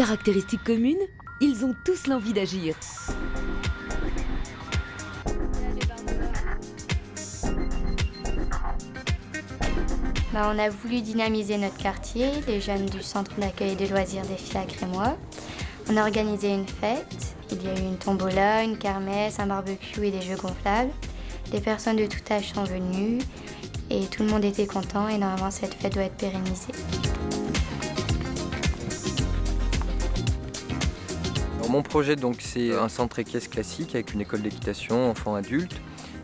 Caractéristiques communes, ils ont tous l'envie d'agir. On a voulu dynamiser notre quartier, les jeunes du centre d'accueil et de loisirs des filles à Crémois. On a organisé une fête, il y a eu une tombola, une kermesse, un barbecue et des jeux gonflables. Les personnes de tout âge sont venues et tout le monde était content et normalement cette fête doit être pérennisée. Alors, mon projet c'est un centre équestre classique avec une école d'équitation, enfants, adultes.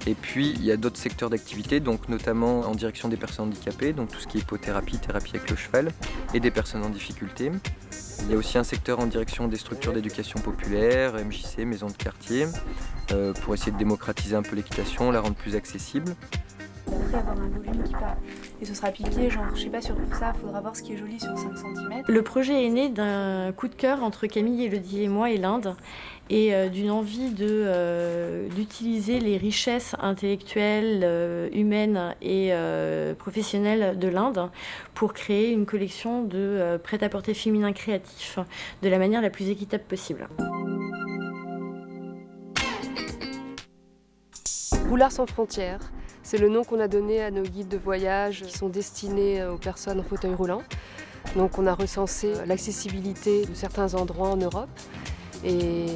Et puis il y a d'autres secteurs d'activité, donc notamment en direction des personnes handicapées, donc tout ce qui est hippothérapie, thérapie avec le cheval, et des personnes en difficulté. Il y a aussi un secteur en direction des structures d'éducation populaire, MJC, maisons de quartier, pour essayer de démocratiser un peu l'équitation, la rendre plus accessible. Après avoir un volume qui part et ce sera piqué, genre je sais pas sur ça, il faudra voir ce qui est joli sur 5 cm. Le projet est né d'un coup de cœur entre Camille Elodie et moi et l'Inde et d'une envie d'utiliser les richesses intellectuelles, humaines et professionnelles de l'Inde pour créer une collection de prêt-à-porter féminin créatif de la manière la plus équitable possible. Roulards sans frontières, c'est le nom qu'on a donné à nos guides de voyage qui sont destinés aux personnes en fauteuil roulant. Donc on a recensé l'accessibilité de certains endroits en Europe et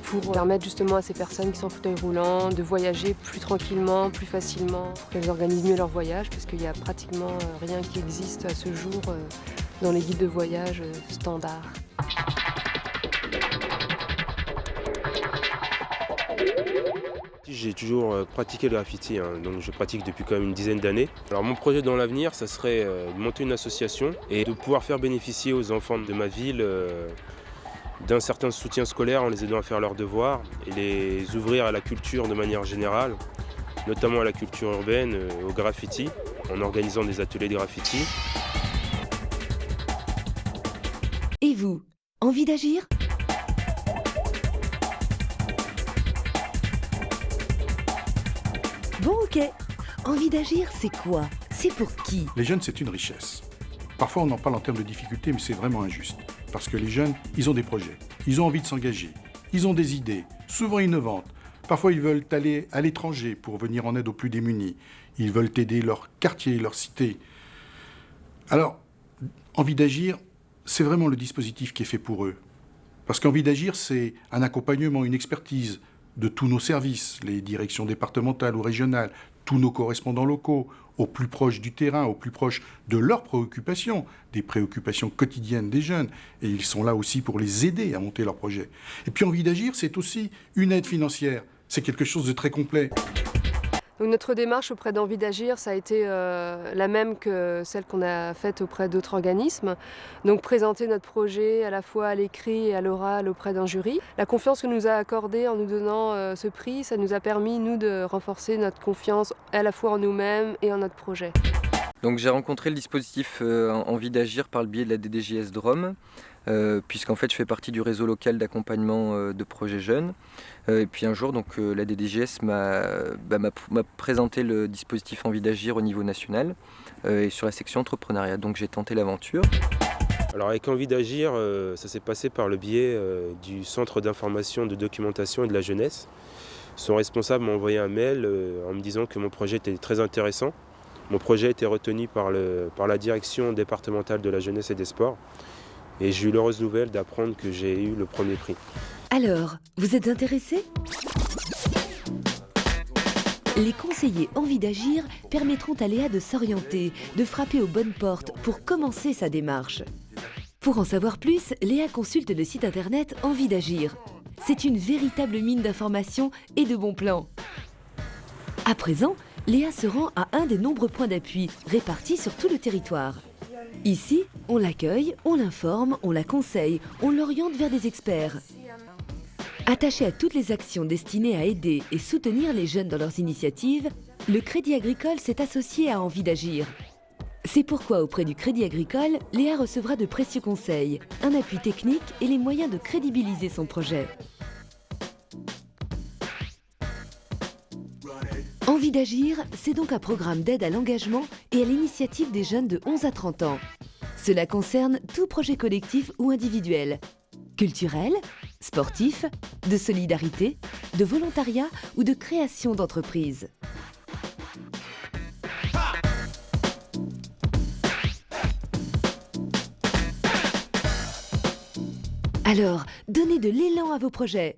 pour permettre justement à ces personnes qui sont en fauteuil roulant de voyager plus tranquillement, plus facilement, pour qu'elles organisent mieux leur voyage parce qu'il n'y a pratiquement rien qui existe à ce jour dans les guides de voyage standards. J'ai toujours pratiqué le graffiti, donc je pratique depuis quand même une dizaine d'années. Alors mon projet dans l'avenir, ça serait de monter une association et de pouvoir faire bénéficier aux enfants de ma ville d'un certain soutien scolaire en les aidant à faire leurs devoirs et les ouvrir à la culture de manière générale, notamment à la culture urbaine, au graffiti, en organisant des ateliers de graffiti. Et vous, envie d'agir ? Bon, ok. Envie d'agir, c'est quoi ? C'est pour qui ? Les jeunes, c'est une richesse. Parfois, on en parle en termes de difficultés, mais c'est vraiment injuste. Parce que les jeunes, ils ont des projets. Ils ont envie de s'engager. Ils ont des idées, souvent innovantes. Parfois, ils veulent aller à l'étranger pour venir en aide aux plus démunis. Ils veulent aider leur quartier, leur cité. Alors, envie d'agir, c'est vraiment le dispositif qui est fait pour eux. Parce qu'envie d'agir, c'est un accompagnement, une expertise de tous nos services, les directions départementales ou régionales, tous nos correspondants locaux, au plus proche du terrain, au plus proche de leurs préoccupations, des préoccupations quotidiennes des jeunes. Et ils sont là aussi pour les aider à monter leurs projets. Et puis envie d'agir, c'est aussi une aide financière. C'est quelque chose de très complet. Donc notre démarche auprès d'Envie d'agir, ça a été la même que celle qu'on a faite auprès d'autres organismes. Donc présenter notre projet à la fois à l'écrit et à l'oral auprès d'un jury. La confiance que nous a accordée en nous donnant ce prix, ça nous a permis, nous, de renforcer notre confiance à la fois en nous-mêmes et en notre projet. Donc j'ai rencontré le dispositif Envie d'agir par le biais de la DDJS Drôme, puisqu'en fait je fais partie du réseau local d'accompagnement de projets jeunes. Et puis un jour, la DDJS m'a présenté le dispositif Envie d'agir au niveau national et sur la section entrepreneuriat. Donc j'ai tenté l'aventure. Alors avec Envie d'agir, ça s'est passé par le biais du Centre d'information, de documentation et de la jeunesse. Son responsable m'a envoyé un mail en me disant que mon projet était très intéressant. Mon projet a été retenu par la direction départementale de la jeunesse et des sports. Et j'ai eu l'heureuse nouvelle d'apprendre que j'ai eu le premier prix. Alors, vous êtes intéressé ? Les conseillers Envie d'agir permettront à Léa de s'orienter, de frapper aux bonnes portes pour commencer sa démarche. Pour en savoir plus, Léa consulte le site internet Envie d'agir. C'est une véritable mine d'informations et de bons plans. À présent, Léa se rend à un des nombreux points d'appui répartis sur tout le territoire. Ici, on l'accueille, on l'informe, on la conseille, on l'oriente vers des experts. Attaché à toutes les actions destinées à aider et soutenir les jeunes dans leurs initiatives, le Crédit Agricole s'est associé à Envie d'agir. C'est pourquoi auprès du Crédit Agricole, Léa recevra de précieux conseils, un appui technique et les moyens de crédibiliser son projet. Envie d'agir, c'est donc un programme d'aide à l'engagement et à l'initiative des jeunes de 11 à 30 ans. Cela concerne tout projet collectif ou individuel. Culturel, sportif, de solidarité, de volontariat ou de création d'entreprise. Alors, donnez de l'élan à vos projets.